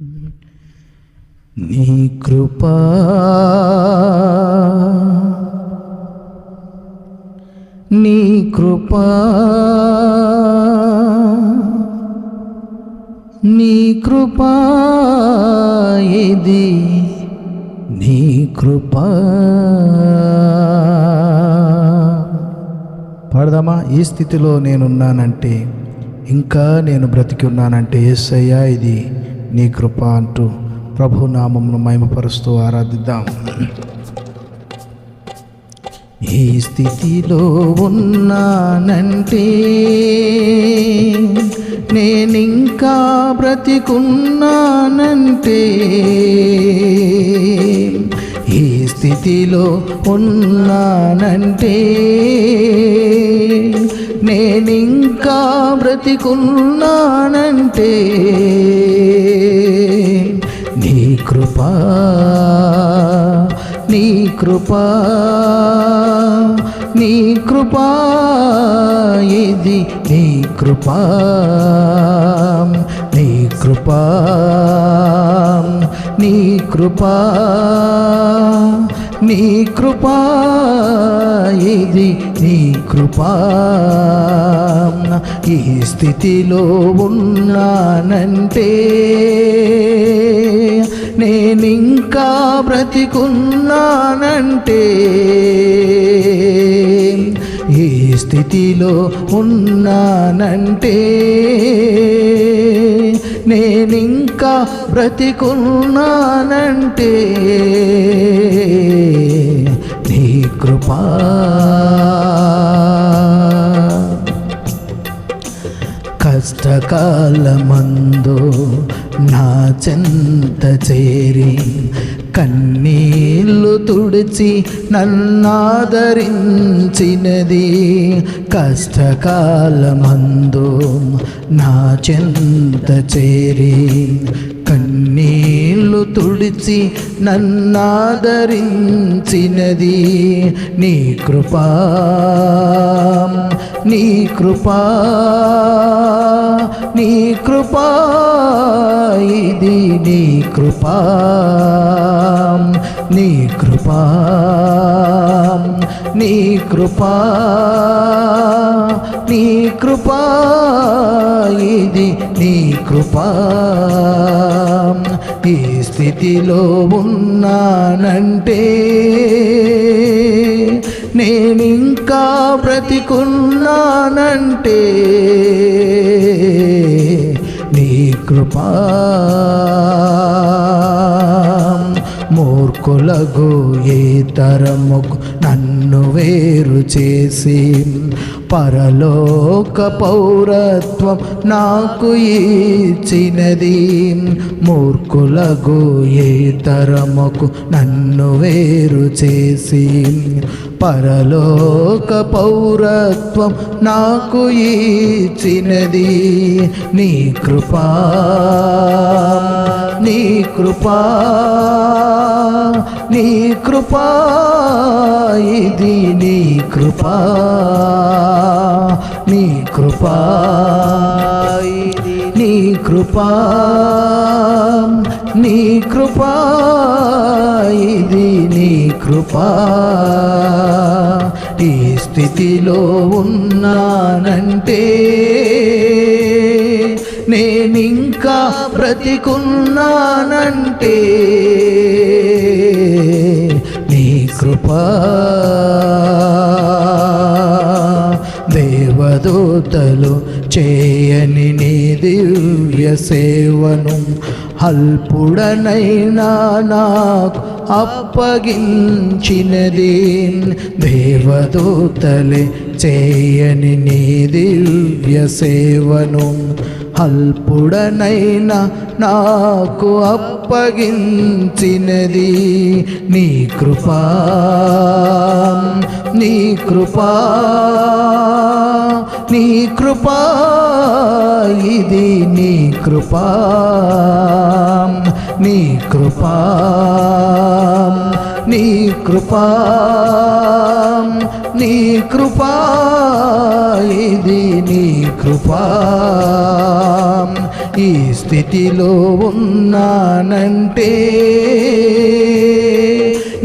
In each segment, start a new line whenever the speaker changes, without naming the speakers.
నీ కృపా నీ కృపా నీ కృపా ఇది నీ కృపా. పాడదామా? ఈ స్థితిలో నేనున్నానంటే, ఇంకా నేను బ్రతికి ఉన్నానంటే యేసయ్యా ఇది నీ కృప అంటూ ప్రభు నామమును మహిమపరుస్తూ ఆరాధిద్దాం. ఈ స్థితిలో ఉన్నానంటే, నేనింకా బ్రతికున్నానంటే, ఈ స్థితిలో ఉన్నానంటే, నేనింకా బ్రతికున్నానంటే, నీ కృపా నీ కృపా నీ కృపా ఇది నీ కృపా నీ కృపా నీ కృపా నీ కృపా ఇది నీ కృపా. ఈ స్థితిలో ఉన్నానంటే, నేనింకా బ్రతికున్నానంటే, ఈ స్థితిలో ఉన్నానంటే, నేనింకా బ్రతికున్నానంటే, నీ కృపా. కష్టకాలమందు నా చెంత చేరి కన్నీళ్ళు తుడిచి నన్నాదరించినది. కష్టకాలమందు నా చెంత చేరి కన్నీళ్ళు తుడిచి నన్నాదరించినది. నీ కృపా నీ కృపా నీ కృపా ఇది నీ కృపా నీ కృపా నీ కృపా నీ కృపా ఇది నీ కృపా. ఈ స్థితిలో ఉన్నానంటే, నేనింకా బ్రతికున్నానంటే, నీ కృపా. మూర్ఖులకు ఏ తరముకు నన్ను వేరు చేసి పరలోక పౌరత్వం నాకు ఇచ్చినది. మూర్ఖులకు ఏ తరముకు నన్ను వేరు చేసి పరలోక పౌరత్వం నాకు ఇచ్చినది. నీ కృపా నీ కృపా నీ కృపా ఇది నీ కృపా నీ కృపా ఇది నీ కృపా నీ కృపా ఇది నీ కృపా. ఈ స్థితిలో ఉన్నానంటే, నేనింకా బ్రతికున్నానంటే, నీ కృపా. దేవదూతలు చేయని నీ దివ్య సేవను అల్పుడనైనా నాకు అప్పగించినది. దేవదూతలే చేయని నీ దివ్య సేవను అల్పుడనైనా నాకు అప్పగించినది. నీ కృపా నీ కృపా నీ కృపా ఇది నీ కృపా నీ కృపా నీ కృపా నీ కృపా ఇది నీ కృపా. ఈ స్థితిలో ఉన్నానంటే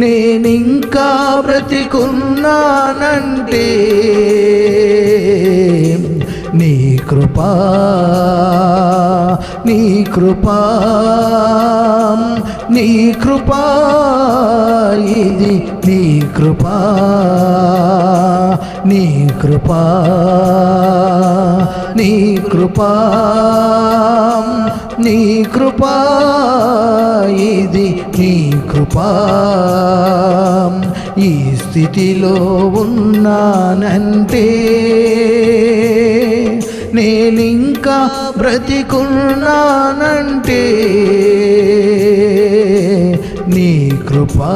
నేనింకా బ్రతికున్నానంటే నీ కృపా నీ కృపా నీ కృపా ఇది నీ కృపా నీ కృపా నీ కృపా నీ కృపా ఇది నీ కృపా ఈ స్థితిలో ఉన్నానంటే నేనింకా బ్రతికున్నానంటే నీ కృపా